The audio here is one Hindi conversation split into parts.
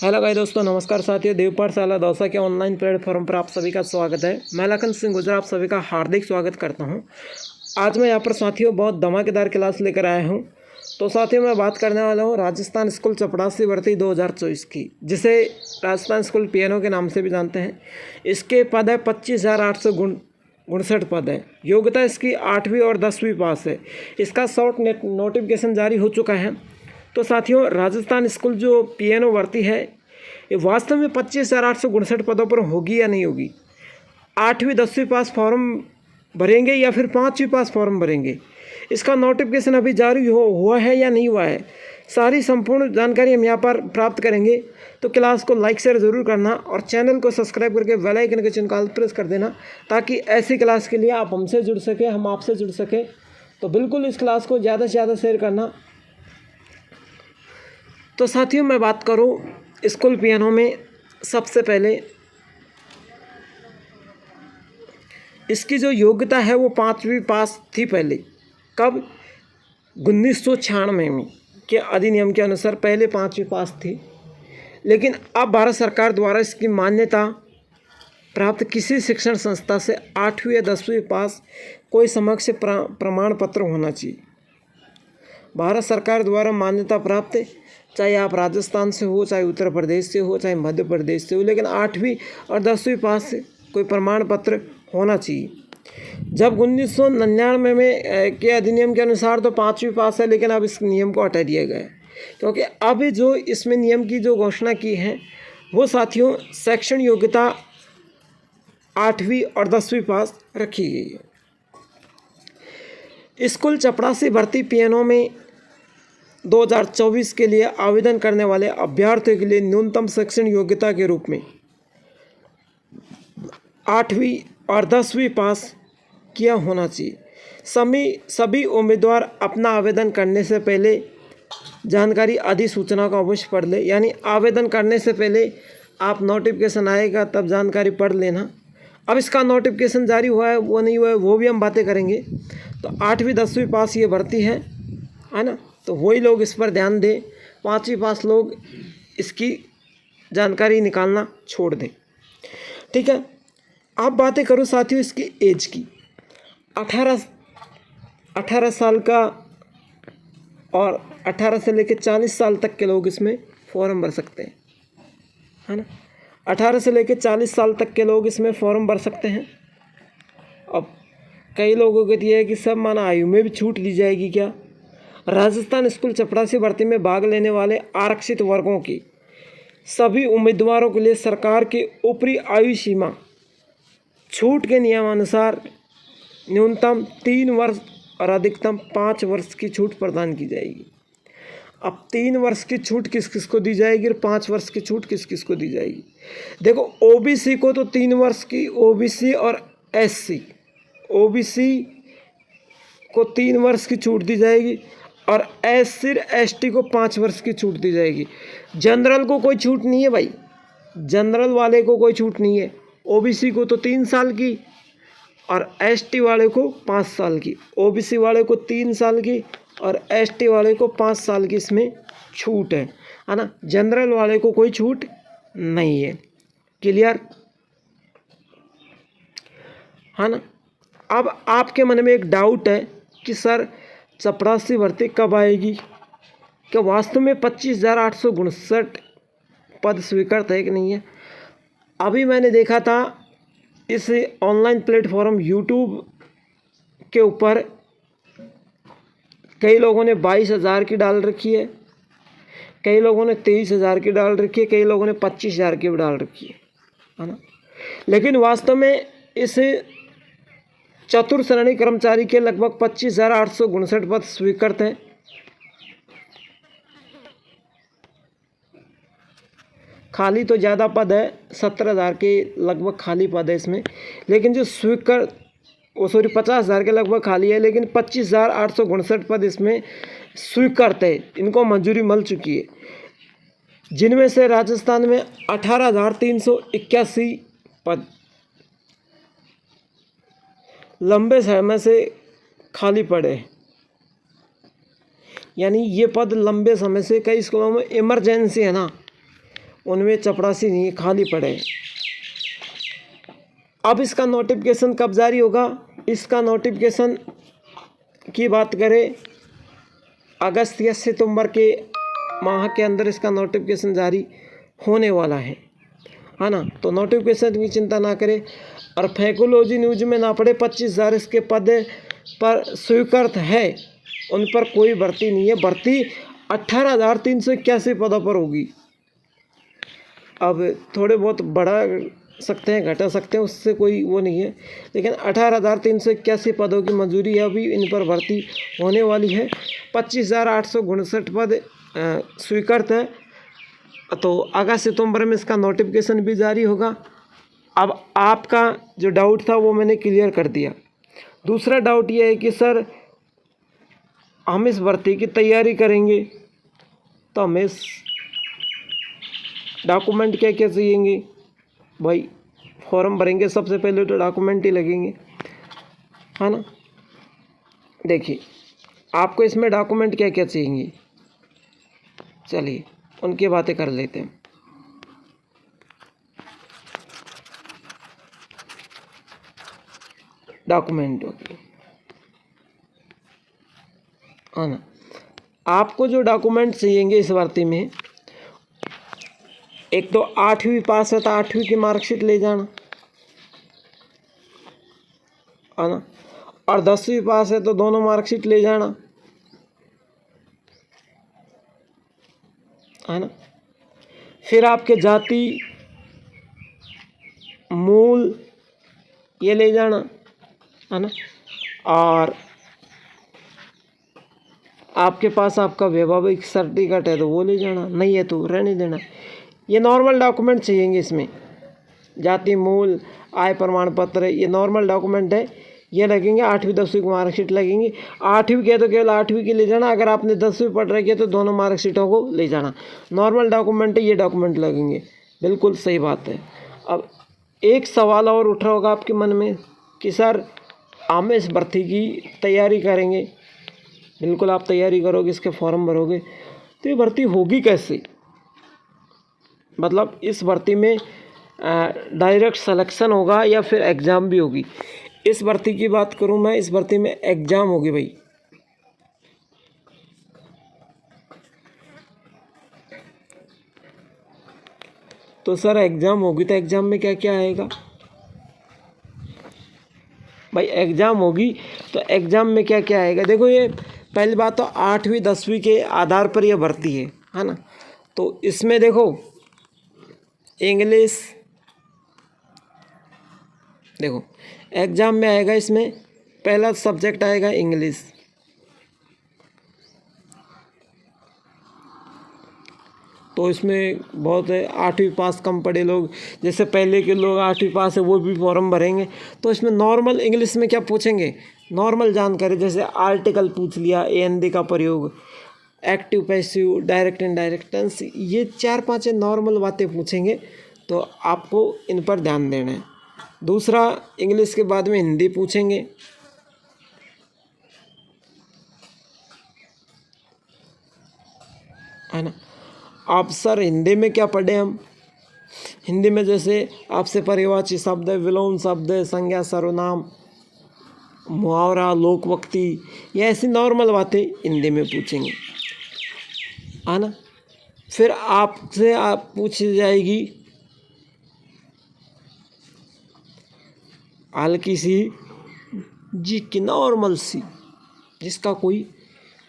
हेलो भाई दोस्तों, नमस्कार साथियों। देव पाठशाला दौसा के ऑनलाइन प्लेटफॉर्म पर आप सभी का स्वागत है। मैं लखन सिंह गुजर आप सभी का हार्दिक स्वागत करता हूं। आज मैं यहां पर साथियों बहुत धमाकेदार क्लास लेकर आया हूं। तो साथियों मैं बात करने वाला हूं राजस्थान स्कूल चपड़ासी भर्ती 2024 की, जिसे राजस्थान स्कूल पीएनओ के नाम से भी जानते हैं। इसके पद है 25,859 पद है। योग्यता इसकी 8वीं और 10वीं पास है। इसका शॉर्ट नोटिफिकेशन जारी हो चुका है। तो साथियों राजस्थान स्कूल जो पीएनओ भर्ती है ये वास्तव में 25,859 पदों पर होगी या नहीं होगी। 8वीं 10वीं पास फॉर्म भरेंगे या फिर 5वीं पास फॉर्म भरेंगे, इसका नोटिफिकेशन अभी जारी हुआ है या नहीं हुआ है, सारी संपूर्ण जानकारी हम यहाँ पर प्राप्त करेंगे। तो क्लास को लाइक शेयर ज़रूर करना और चैनल को सब्सक्राइब करके बेल आइकन के चिन्ह को प्रेस कर देना, ताकि ऐसी क्लास के लिए आप हमसे जुड़ सकें, हम आपसे जुड़ सकें। तो बिल्कुल इस क्लास को ज़्यादा से ज़्यादा शेयर करना। तो साथियों मैं बात करूं स्कूल पीएनओ में, सबसे पहले इसकी जो योग्यता है वो 5वीं पास थी पहले। कब? 1996 में के अधिनियम के अनुसार पहले 5वीं पास थी, लेकिन अब भारत सरकार द्वारा इसकी मान्यता प्राप्त किसी शिक्षण संस्था से 8वीं या 10वीं पास कोई समकक्ष प्रमाण पत्र होना चाहिए। भारत सरकार द्वारा मान्यता प्राप्त, चाहे आप राजस्थान से हो, चाहे उत्तर प्रदेश से हो, चाहे मध्य प्रदेश से हो, लेकिन 8वीं और 10वीं पास से कोई प्रमाण पत्र होना चाहिए। जब 1999 में के अधिनियम के अनुसार तो 5वीं पास है, लेकिन अब इस नियम को हटा दिया गया है, क्योंकि अब जो इसमें नियम की जो घोषणा की है वो साथियों शैक्षणिक योग्यता 8वीं और 10वीं पास रखी गई है। स्कूल चपड़ासी भर्ती पीएनओ में 2024 के लिए आवेदन करने वाले अभ्यर्थियों के लिए न्यूनतम शैक्षणिक योग्यता के रूप में 8वीं और 10वीं पास किया होना चाहिए। सभी उम्मीदवार अपना आवेदन करने से पहले जानकारी अधिसूचना को अवश्य पढ़ ले, यानी आवेदन करने से पहले आप नोटिफिकेशन आएगा तब जानकारी पढ़ लेना। अब इसका नोटिफिकेशन जारी हुआ है वो नहीं हुआ है वो भी हम बातें करेंगे। तो 8वीं 10वीं पास ये भर्ती है ना, तो वही लोग इस पर ध्यान दें। 5वीं पास लोग इसकी जानकारी निकालना छोड़ दें, ठीक है। आप बातें करो साथियों इसकी एज की। 18 साल का और 18 से लेकर 40 साल तक के लोग इसमें फॉर्म भर सकते हैं, है ना। 18 से लेकर 40 साल तक के लोग इसमें फॉर्म भर सकते हैं। अब कई लोगों को ये है कि सब माना आयु में भी छूट दी जाएगी क्या। राजस्थान स्कूल चपड़ासी भर्ती में भाग लेने वाले आरक्षित वर्गों की सभी उम्मीदवारों के लिए सरकार की ऊपरी आयु सीमा छूट के नियमानुसार न्यूनतम 3 वर्ष और अधिकतम 5 वर्ष की छूट प्रदान की जाएगी। अब 3 वर्ष की छूट किस किस को दी जाएगी और 5 वर्ष की छूट किस किस को दी जाएगी। देखो ओबीसी को तो 3 वर्ष की, ओबीसी और एससी, ओबीसी को 3 वर्ष की छूट दी जाएगी और एससी एसटी को 5 वर्ष की छूट दी जाएगी। जनरल को कोई छूट नहीं है भाई, जनरल वाले को कोई छूट नहीं है। ओबीसी को तो 3 साल की और एसटी वाले को 5 साल की। ओबीसी वाले को 3 साल की और एसटी वाले को 5 साल की इसमें छूट है ना। जनरल वाले को कोई छूट नहीं है। क्लियर, है ना। अब आपके मन में एक डाउट है कि सर चपड़ासी भर्ती कब आएगी, क्या वास्तव में 25,859 पद स्वीकृत है कि नहीं है। अभी मैंने देखा था इस ऑनलाइन प्लेटफॉर्म यूट्यूब के ऊपर कई लोगों ने 22,000 की डाल रखी है, कई लोगों ने 23,000 की डाल रखी है, कई लोगों ने 25,000 की भी डाल रखी है ना। लेकिन वास्तव में इस चतुर्थ श्रेणी कर्मचारी के लगभग 25,859 पद स्वीकृत हैं। खाली तो ज़्यादा पद है, 17,000 के लगभग खाली पद है इसमें, लेकिन जो 50,000 के लगभग खाली है, लेकिन 25,859 पद इसमें स्वीकृत है, इनको मंजूरी मिल चुकी है। जिनमें से राजस्थान में 18,381 पद लंबे समय से खाली पड़े, यानी ये पद लंबे समय से कई स्कूलों में इमरजेंसी है ना, उनमें चपरासी नहीं है, खाली पड़े हैं। अब इसका नोटिफिकेशन कब जारी होगा? इसका नोटिफिकेशन की बात करें अगस्त या सितंबर के माह के अंदर इसका नोटिफिकेशन जारी होने वाला है ना। तो नोटिफिकेशन की चिंता ना करें और फैकोलॉजी न्यूज में ना पड़े। 25,000 इसके पद पर स्वीकृत है, उन पर कोई भर्ती नहीं है। भर्ती 18,381 पदों पर होगी। अब थोड़े बहुत बढ़ा सकते हैं, घटा सकते हैं, उससे कोई वो नहीं है, लेकिन 18,381 पदों की मंजूरी है, अभी इन पर भर्ती होने वाली है। 25,859 पद स्वीकृत है। तो अगस्त सितंबर में इसका नोटिफिकेशन भी जारी होगा। अब आपका जो डाउट था वो मैंने क्लियर कर दिया। दूसरा डाउट ये है कि सर हम इस भर्ती की तैयारी करेंगे तो हमें डॉक्यूमेंट क्या क्या चाहिएंगे? भाई फॉर्म भरेंगे सबसे पहले तो डॉक्यूमेंट ही लगेंगे, है ना। देखिए आपको इसमें डॉक्यूमेंट क्या क्या चाहिए, चलिए उनकी बातें कर लेते हैं। डॉक्यूमेंट होगी, है ना। आपको जो डॉक्यूमेंट चाहिएंगे इस भर्ती में, एक तो 8वीं पास है तो 8वीं की मार्कशीट ले जाना, है ना। और 10वीं पास है तो दोनों मार्कशीट ले जाना, है ना। फिर आपके जाति मूल ये ले जाना, है ना। और आपके पास आपका वैवाहिक सर्टिफिकेट है तो वो ले जाना, नहीं है तो रहने देना। ये नॉर्मल डॉक्यूमेंट चाहिएंगे इसमें। जाति मूल, आय प्रमाण पत्र, ये नॉर्मल डॉक्यूमेंट है, ये लगेंगे। 8वीं 10वीं की मार्कशीट लगेंगी। 8वीं के तो केवल 8वीं की ले जाना, अगर आपने 10वीं पढ़ रखी है तो दोनों मार्कशीटों को ले जाना। नॉर्मल डॉक्यूमेंट है, ये डॉक्यूमेंट लगेंगे। बिल्कुल सही बात है। अब एक सवाल और उठ रहा होगा आपके मन में कि सर हम इस भर्ती की तैयारी करेंगे। बिल्कुल आप तैयारी करोगे, इसके फॉर्म भरोगे, तो ये भर्ती होगी कैसे? मतलब इस भर्ती में डायरेक्ट सिलेक्शन होगा या फिर एग्ज़ाम भी होगी? इस भर्ती की बात करूं मैं, इस भर्ती में एग्ज़ाम होगी भाई। तो सर एग्ज़ाम होगी तो एग्ज़ाम में क्या क्या आएगा? भाई एग्ज़ाम होगी तो एग्ज़ाम में क्या क्या आएगा? देखो ये पहली बात तो 8वीं 10वीं के आधार पर यह भर्ती है ना। तो इसमें देखो इंग्लिश, देखो एग्ज़ाम में आएगा, इसमें पहला सब्जेक्ट आएगा इंग्लिश। तो इसमें बहुत है, 8वीं पास कम पढ़े लोग, जैसे पहले के लोग 8वीं पास है वो भी फॉर्म भरेंगे। तो इसमें नॉर्मल इंग्लिश में क्या पूछेंगे? नॉर्मल जानकारी, जैसे आर्टिकल पूछ लिया, एएनडी का प्रयोग, active passive, direct indirect tense, ये 4-5 नॉर्मल बातें पूछेंगे। तो आपको इन पर ध्यान देना है। दूसरा, इंग्लिश के बाद में हिंदी पूछेंगे, है ना। आप सर हिंदी में क्या पढ़े हम? हिंदी में जैसे आपसे पर्यायवाची शब्द है, विलोम शब्द है, संज्ञा सर्वनाम, मुहावरा, लोकवक्ति, ये ऐसी नॉर्मल बातें हिंदी में पूछेंगे, है ना। फिर आपसे पूछी जाएगी हल्की सी जी की, नॉर्मल सी, जिसका कोई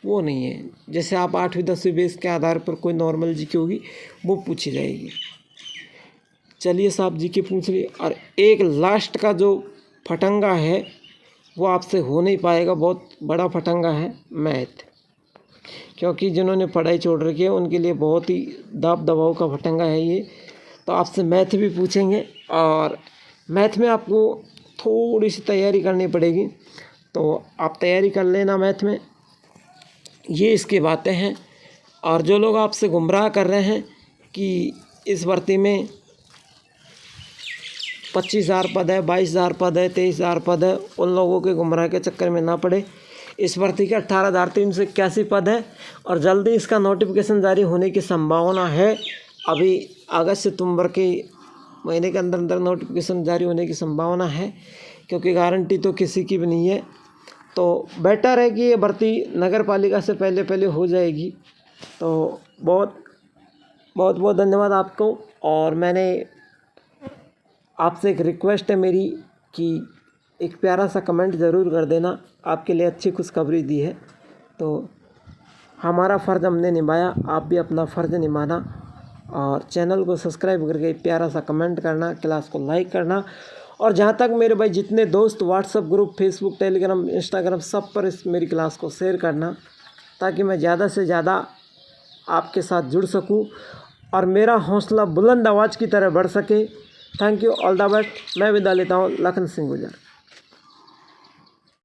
वो नहीं है। जैसे आप 8वीं 10वीं बेस के आधार पर कोई नॉर्मल जी की होगी वो पूछी जाएगी। चलिए साहब जी के पूछ लिए। और एक लास्ट का जो फटंगा है वो आपसे हो नहीं पाएगा, बहुत बड़ा फटंगा है, मैथ। क्योंकि जिन्होंने पढ़ाई छोड़ रखी है उनके लिए बहुत ही दाब दबाव का फटंगा है ये। तो आपसे मैथ भी पूछेंगे और मैथ में आपको थोड़ी सी तैयारी करनी पड़ेगी, तो आप तैयारी कर लेना मैथ में। ये इसकी बातें हैं। और जो लोग आपसे गुमराह कर रहे हैं कि इस भर्ती में 25,000 पद है, 22,000 पद है, 23,000 पद है, उन लोगों के गुमराह के चक्कर में ना पड़े। इस भर्ती के 18,381 पद है और जल्दी इसका नोटिफिकेशन जारी होने की संभावना है। अभी अगस्त सितंबर के महीने के अंदर अंदर नोटिफिकेशन जारी होने की संभावना है, क्योंकि गारंटी तो किसी की भी नहीं है। तो बेटर है कि ये भर्ती नगर पालिका से पहले पहले हो जाएगी। तो बहुत बहुत धन्यवाद आपको। और मैंने आपसे एक रिक्वेस्ट है मेरी कि एक प्यारा सा कमेंट ज़रूर कर देना। आपके लिए अच्छी खुशखबरी दी है, तो हमारा फ़र्ज़ हमने निभाया, आप भी अपना फ़र्ज़ निभाना और चैनल को सब्सक्राइब करके प्यारा सा कमेंट करना, क्लास को लाइक करना। और जहाँ तक मेरे भाई जितने दोस्त WhatsApp group, Facebook, Telegram, Instagram सब पर इस मेरी क्लास को शेयर करना, ताकि मैं ज़्यादा से ज़्यादा आपके साथ जुड़ सकूं और मेरा हौसला बुलंद आवाज़ की तरह बढ़ सके। Thank you, all the best. मैं विदा लेता हूँ, लखन सिंह गुजर।